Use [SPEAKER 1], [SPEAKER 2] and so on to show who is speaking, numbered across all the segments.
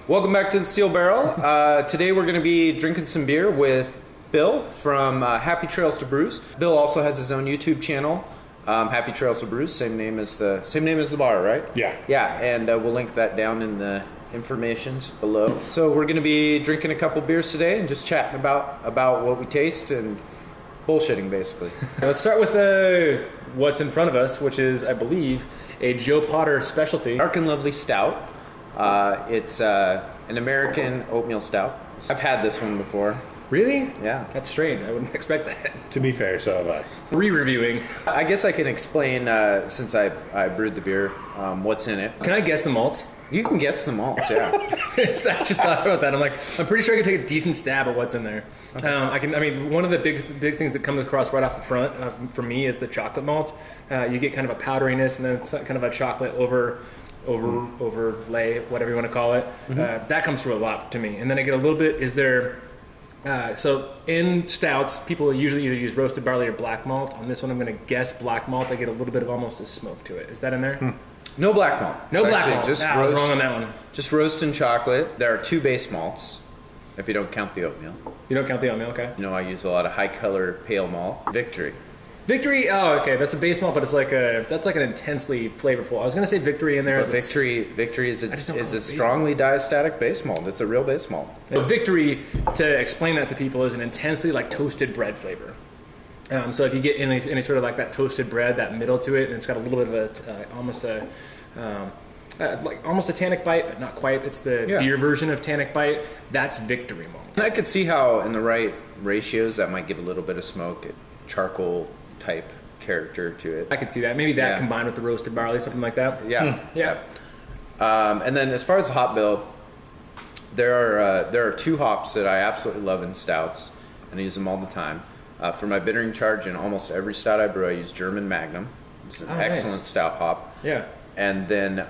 [SPEAKER 1] Welcome back to the Steel Barrel. Today we're going to be drinking some beer with Bill from Happy Trails to Brews. Bill also has his own YouTube channel, Happy Trails to Brews. Same name as the bar, right?
[SPEAKER 2] Yeah.
[SPEAKER 1] Yeah, and we'll link that down in the informations below. So we're going to be drinking a couple beers today and just chatting about what we taste and bullshitting, basically.
[SPEAKER 3] Let's start with what's in front of us, which is, I believe, a Joe Potter specialty.
[SPEAKER 1] Dark and Lovely Stout. It's an American oatmeal stout. I've had this one before.
[SPEAKER 3] Really?
[SPEAKER 1] Yeah.
[SPEAKER 3] That's strange. I wouldn't expect that.
[SPEAKER 2] To be fair, so have I.
[SPEAKER 3] Re-reviewing.
[SPEAKER 1] I guess I can explain, since I brewed the beer, what's in it.
[SPEAKER 3] Can I guess the malts?
[SPEAKER 1] You can guess the malts, yeah.
[SPEAKER 3] I just thought about that. I'm pretty sure I can take a decent stab at what's in there. Okay. One of the big things that comes across right off the front for me is the chocolate malts. You get kind of a powderiness and then it's kind of a chocolate overlay, whatever you want to call it.
[SPEAKER 1] Mm-hmm.
[SPEAKER 3] That comes through a lot to me. And then I get a little bit, so in stouts, people usually either use roasted barley or black malt. On this one, I'm going to guess black malt. I get a little bit of almost a smoke to it. Is that in there?
[SPEAKER 1] No black malt.
[SPEAKER 3] No
[SPEAKER 1] It's
[SPEAKER 3] black
[SPEAKER 1] actually
[SPEAKER 3] malt.
[SPEAKER 1] Just
[SPEAKER 3] I was wrong on that one.
[SPEAKER 1] Just roast and chocolate. There are 2 base malts, if you don't count the oatmeal.
[SPEAKER 3] You don't count the oatmeal, okay?
[SPEAKER 1] You know, I use a lot of high color pale malt. Victory.
[SPEAKER 3] Victory, oh, okay, that's a base malt, but it's that's like an intensely flavorful. I was going to say Victory in there.
[SPEAKER 1] But Victory is a strongly diastatic base malt. It's a real base malt.
[SPEAKER 3] So Victory, to explain that to people, is an intensely toasted bread flavor. So if you get any sort of that toasted bread, that middle to it, and it's got a little bit of almost a tannic bite, but not quite. It's the beer version of tannic bite. That's Victory malt.
[SPEAKER 1] I could see how in the right ratios that might give a little bit of smoke, charcoal type character to it.
[SPEAKER 3] I could see that. Maybe that combined with the roasted barley, something like that.
[SPEAKER 1] Yeah. And then as far as the hop bill, there are 2 hops that I absolutely love in stouts, and I use them all the time. For my bittering charge in almost every stout I brew, I use German Magnum. It's an excellent stout hop.
[SPEAKER 3] Yeah.
[SPEAKER 1] And then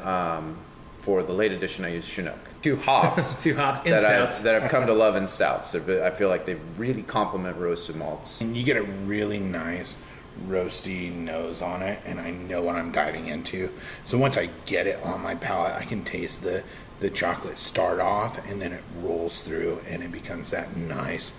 [SPEAKER 1] for the late edition, I use Chinook. 2 hops.
[SPEAKER 3] 2 hops in stouts.
[SPEAKER 1] That I've come to love in stouts. I feel like they really complement roasted malts.
[SPEAKER 2] And you get a really nice roasty nose on it, and I know what I'm diving into. So once I get it on my palate, I can taste the chocolate start off, and then it rolls through, and it becomes that nice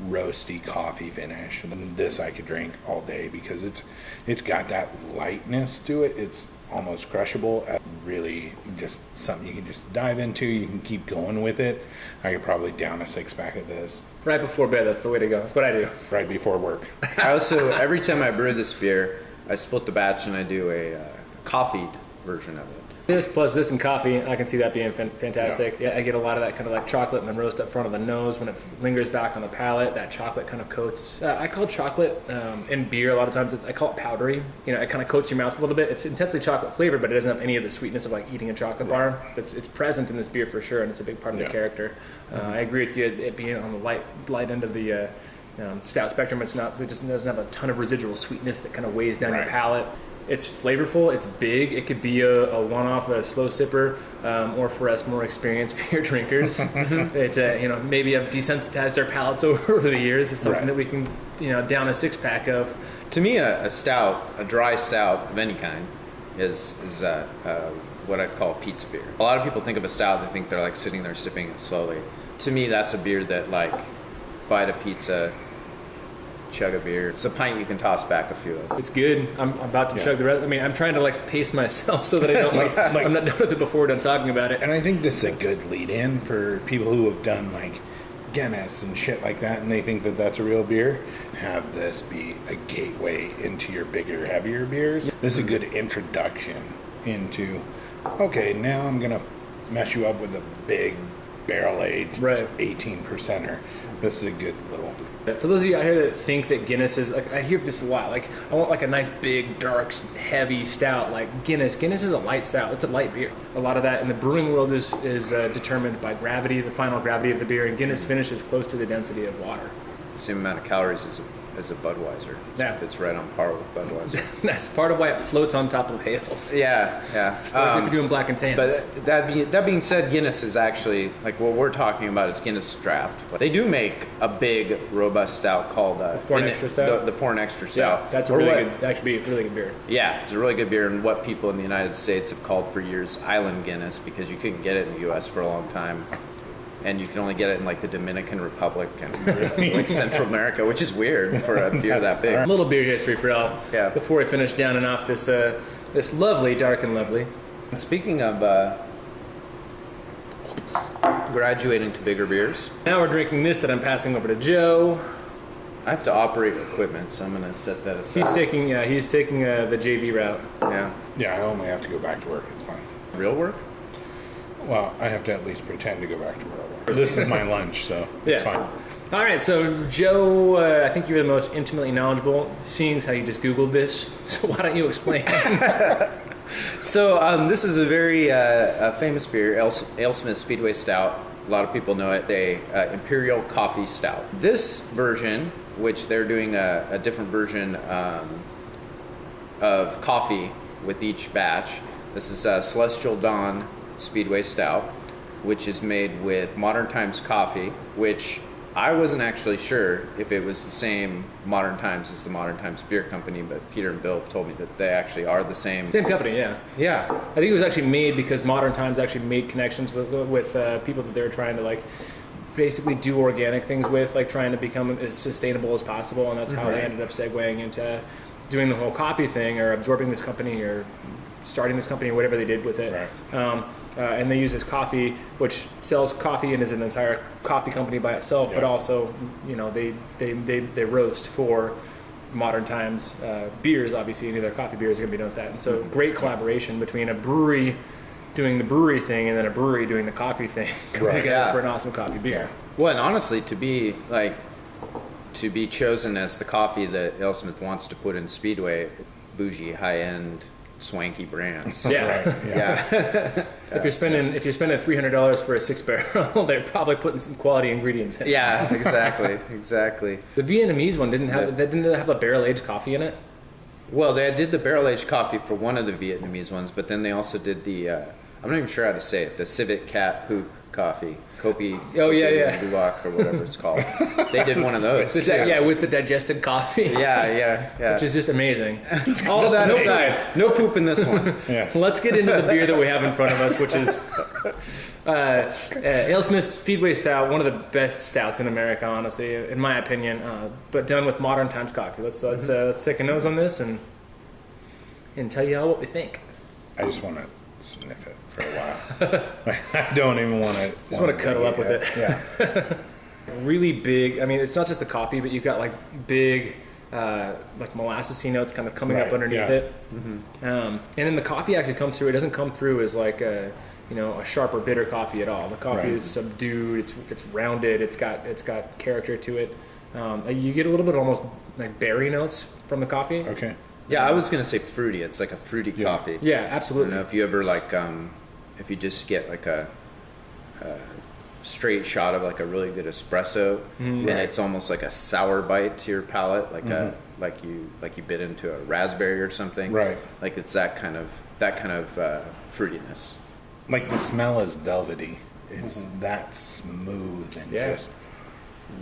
[SPEAKER 2] roasty coffee finish. And this I could drink all day because it's got that lightness to it. It's almost crushable. Really just something you can just dive into. You can keep going with it. I could probably down a 6-pack of this.
[SPEAKER 3] Right before bed, that's the way to go. That's what I do.
[SPEAKER 2] Right before work.
[SPEAKER 1] I also, every time I brew this beer, I split the batch and I do a coffeed version of it.
[SPEAKER 3] This plus this and coffee, I can see that being fantastic. Yeah, I get a lot of that kind of chocolate and then roast up front of the nose. When it lingers back on the palate, that chocolate kind of coats. I call chocolate in beer a lot of times, I call it powdery. It kind of coats your mouth a little bit. It's intensely chocolate flavored, but it doesn't have any of the sweetness of eating a chocolate bar. It's present in this beer for sure, and it's a big part of the character. I agree with you, it being on the light end of the stout spectrum. It just doesn't have a ton of residual sweetness that kind of weighs down your palate. It's flavorful. It's big. It could be a one-off, a slow sipper, or for us more experienced beer drinkers, it maybe have desensitized our palates over the years. It's something that we can down a 6-pack of.
[SPEAKER 1] To me, a stout, a dry stout of any kind, is what I'd call pizza beer. A lot of people think of a stout, they think they're sitting there sipping it slowly. To me, that's a beer that bite a pizza, chug a beer. It's a pint you can toss back a few of.
[SPEAKER 3] It's good. I'm about to chug the rest. I'm trying to pace myself so that I don't I'm not done with it before we're done talking about it.
[SPEAKER 2] And I think this is a good lead-in for people who have done Guinness and shit like that, and they think that that's a real beer. Have this be a gateway into your bigger, heavier beers. This is a good introduction into, okay, now I'm gonna mess you up with a big barrel-aged 18%er. This is a good little.
[SPEAKER 3] For those of you out here that think that Guinness is, I hear this a lot. I want a nice big, dark, heavy stout like Guinness. Guinness is a light stout. It's a light beer. A lot of that in the brewing world is determined by gravity, the final gravity of the beer, and Guinness finishes close to the density of water.
[SPEAKER 1] Same amount of calories as a a Budweiser.
[SPEAKER 3] Yeah.
[SPEAKER 1] It's right on par with Budweiser.
[SPEAKER 3] That's part of why it floats on top of hails.
[SPEAKER 1] Yeah.
[SPEAKER 3] Like if you're doing black and tans.
[SPEAKER 1] But that being said, Guinness is actually, like, what we're talking about is Guinness Draft. They do make a big, robust stout called
[SPEAKER 3] Foreign Extra Stout?
[SPEAKER 1] The Foreign Extra Stout.
[SPEAKER 3] Yeah, that's a really good, actually a really good beer.
[SPEAKER 1] Yeah, it's a really good beer, and what people in the United States have called for years Island Guinness, because you couldn't get it in the U.S. for a long time. And you can only get it in like the Dominican Republic and like Central America, which is weird for a beer that big.
[SPEAKER 3] A little beer history for y'all.
[SPEAKER 1] Yeah.
[SPEAKER 3] Before we finish down and off this this lovely, dark and lovely.
[SPEAKER 1] Speaking of graduating to bigger beers,
[SPEAKER 3] Now we're drinking this that I'm passing over to Joe.
[SPEAKER 1] I have to operate equipment, so I'm going to set that aside.
[SPEAKER 3] He's taking the JV route.
[SPEAKER 1] Yeah.
[SPEAKER 2] Yeah, I only have to go back to work. It's fine.
[SPEAKER 1] Real work?
[SPEAKER 2] Well, I have to at least pretend to go back to work. This is my lunch, so it's fine.
[SPEAKER 3] All right, so Joe, I think you're the most intimately knowledgeable, seeing how you just Googled this. So why don't you explain?
[SPEAKER 1] So this is a very famous beer, Alesmith Speedway Stout. A lot of people know it. A Imperial Coffee Stout. This version, which they're doing a different version of coffee with each batch. This is Celestial Dawn Speedway Stout, which is made with Modern Times coffee, which I wasn't actually sure if it was the same Modern Times as the Modern Times Beer Company, but Peter and Bill have told me that they actually are the same.
[SPEAKER 3] Same company, yeah.
[SPEAKER 1] Yeah.
[SPEAKER 3] I think it was actually made because Modern Times actually made connections with people that they were trying to like basically do organic things with, like trying to become as sustainable as possible, and that's how they ended up segueing into doing the whole coffee thing, or absorbing this company, or starting this company, or whatever they did with it.
[SPEAKER 2] Right.
[SPEAKER 3] And they use this coffee, which sells coffee and is an entire coffee company by itself, but also, you know, they roast for Modern Times beers. Obviously, any of their coffee beers are going to be done with that. And so, great collaboration between a brewery doing the brewery thing and then a brewery doing the coffee thing, coming together for an awesome coffee beer.
[SPEAKER 1] Well, and honestly, to be chosen as the coffee that Alesmith wants to put in Speedway, bougie, high-end, swanky brands.
[SPEAKER 3] Yeah. If you're spending $300 for a 6-barrel, they're probably putting some quality ingredients in.
[SPEAKER 1] Yeah, exactly.
[SPEAKER 3] The Vietnamese one didn't have a barrel aged coffee in it.
[SPEAKER 1] Well, they did the barrel aged coffee for one of the Vietnamese ones, but then they also did the I'm not even sure how to say it, the Civet Cat Poop coffee, Kopi.
[SPEAKER 3] Oh yeah.
[SPEAKER 1] Luwak, or whatever it's called. They did one of those.
[SPEAKER 3] With the digested coffee.
[SPEAKER 1] Yeah.
[SPEAKER 3] Which is just amazing. All that aside,
[SPEAKER 1] no poop in this one.
[SPEAKER 3] Let's get into the beer that we have in front of us, which is Alesmith Speedway Stout, one of the best stouts in America, honestly, in my opinion. But done with Modern Times coffee. Let's take a nose on this and tell you all what we think.
[SPEAKER 2] I just want to sniff it for a while. I don't even want to.
[SPEAKER 3] Just want to cuddle up with it.
[SPEAKER 2] Yeah.
[SPEAKER 3] Really big. I mean, it's not just the coffee, but you've got like big, like molassesy notes kind of coming up underneath it. Mm-hmm. And then the coffee actually comes through. It doesn't come through as like a sharp or bitter coffee at all. The coffee is subdued. It's rounded. It's got character to it. You get a little bit almost like berry notes from the coffee.
[SPEAKER 2] Okay.
[SPEAKER 1] Yeah, I was gonna say fruity. It's like a fruity coffee.
[SPEAKER 3] Yeah, absolutely.
[SPEAKER 1] You know, if you ever like, if you just get like a straight shot of like a really good espresso, and it's almost like a sour bite to your palate, like like you bit into a raspberry or something.
[SPEAKER 2] Right.
[SPEAKER 1] Like it's that kind of fruitiness.
[SPEAKER 2] Like the smell is velvety. It's that smooth and just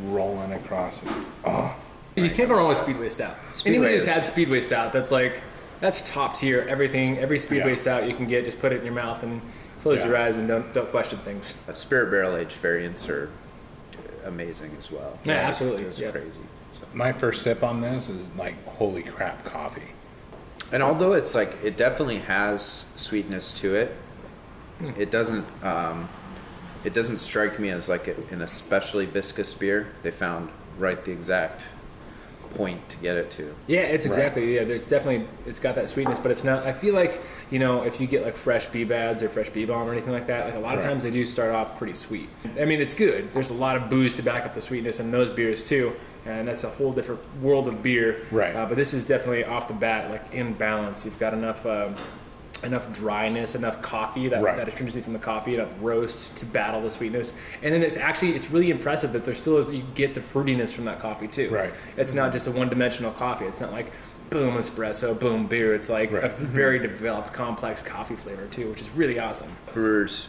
[SPEAKER 2] rolling across it. Oh.
[SPEAKER 3] You can't go wrong with Speedway Stout. Anybody who's had Speedway Stout, that's top tier. Every Speedway Stout you can get, just put it in your mouth and close your eyes and don't question things.
[SPEAKER 1] Spirit barrel aged variants are amazing as well.
[SPEAKER 3] Yeah, absolutely.
[SPEAKER 1] It's crazy. So.
[SPEAKER 2] My first sip on this is like, holy crap, coffee.
[SPEAKER 1] And although it's like, it definitely has sweetness to it, it doesn't strike me as like an especially viscous beer. They found the exact point to get it to.
[SPEAKER 3] Yeah, it's exactly. Yeah, it's got that sweetness, but it's not. I feel like, if you get like fresh B-Bads or fresh B-Bomb or anything like that, like a lot of times they do start off pretty sweet. I mean, it's good. There's a lot of booze to back up the sweetness in those beers too, and that's a whole different world of beer.
[SPEAKER 2] Right.
[SPEAKER 3] But this is definitely off the bat like in balance. You've got enough enough dryness, enough coffee, that astringency from the coffee, enough roast to battle the sweetness. And then it's really impressive that there still is, you get the fruitiness from that coffee too.
[SPEAKER 2] Right.
[SPEAKER 3] It's not just a one-dimensional coffee. It's not like boom espresso, boom beer. It's like a very developed, complex coffee flavor too, which is really awesome.
[SPEAKER 1] Brewers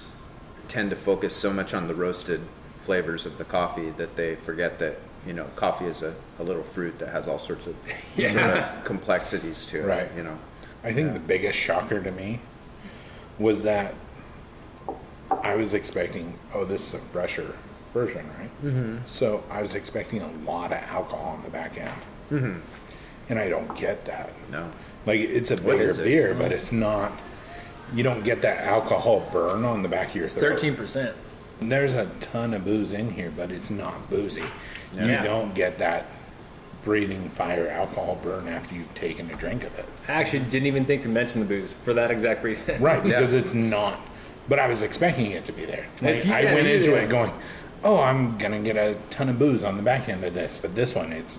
[SPEAKER 1] tend to focus so much on the roasted flavors of the coffee that they forget that, you know, coffee is a little fruit that has all sorts of, sort of complexities to it.
[SPEAKER 2] Right.
[SPEAKER 1] You know.
[SPEAKER 2] I think the biggest shocker to me was that I was expecting, this is a fresher version, right? Mm-hmm. So I was expecting a lot of alcohol on the back end. Mm-hmm. And I don't get that.
[SPEAKER 1] No.
[SPEAKER 2] Like, it's a bigger beer, but it's not, you don't get that alcohol burn on the back of your throat.
[SPEAKER 3] 13%.
[SPEAKER 2] There's a ton of booze in here, but it's not boozy.
[SPEAKER 3] Yeah.
[SPEAKER 2] You don't get that breathing fire alcohol burn after you've taken a drink of it.
[SPEAKER 3] I actually didn't even think to mention the booze for that exact reason.
[SPEAKER 2] Right, because it's not. But I was expecting it to be there. Like, I went into it going, I'm going to get a ton of booze on the back end of this. But this one, it's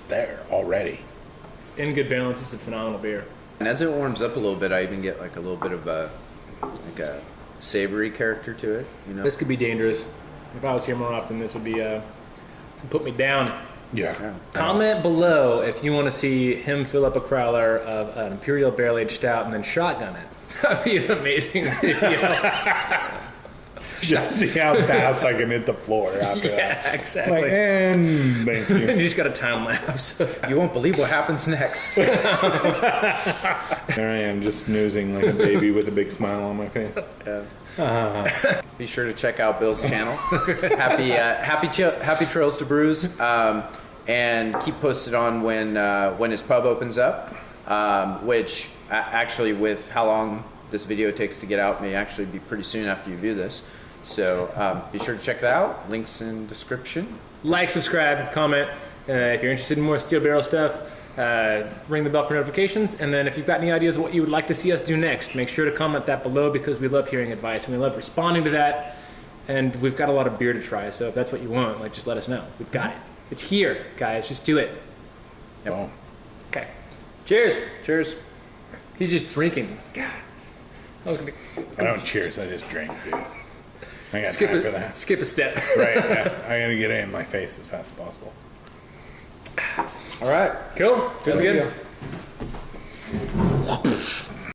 [SPEAKER 2] there already.
[SPEAKER 3] It's in good balance. It's a phenomenal beer.
[SPEAKER 1] And as it warms up a little bit, I even get like a little bit of a savory character to it. You know,
[SPEAKER 3] This could be dangerous. If I was here more often, this would be put me down.
[SPEAKER 2] Yeah.
[SPEAKER 3] Comment below if you want to see him fill up a crowler of an Imperial Barrel Aged Stout and then shotgun it. That'd be an amazing video.
[SPEAKER 2] Just see how fast I can hit the floor after that.
[SPEAKER 3] Yeah, exactly.
[SPEAKER 2] Like, and thank you.
[SPEAKER 3] And you just got a time lapse.
[SPEAKER 1] you won't believe what happens next.
[SPEAKER 2] There I am, just snoozing like a baby with a big smile on my face.
[SPEAKER 1] Be sure to check out Bill's channel. Happy trails to Brews, and keep posted on when his pub opens up, which actually, with how long this video takes to get out, may actually be pretty soon after you view this. So be sure to check that out. Links in description.
[SPEAKER 3] Like, subscribe, comment. If you're interested in more steel barrel stuff, ring the bell for notifications. And then if you've got any ideas of what you would like to see us do next, make sure to comment that below, because we love hearing advice and we love responding to that. And we've got a lot of beer to try, so if that's what you want, like, just let us know. We've got it. It's here, guys. Just do it.
[SPEAKER 2] Yep. Oh.
[SPEAKER 3] Okay. Cheers.
[SPEAKER 1] Cheers.
[SPEAKER 3] He's just drinking. God.
[SPEAKER 2] I don't cheers, I just drink, dude. I got time for that.
[SPEAKER 3] Skip a step.
[SPEAKER 2] Right, yeah. I gotta get it in my face as fast as possible.
[SPEAKER 1] All right.
[SPEAKER 3] Cool. Feels good.
[SPEAKER 2] Good.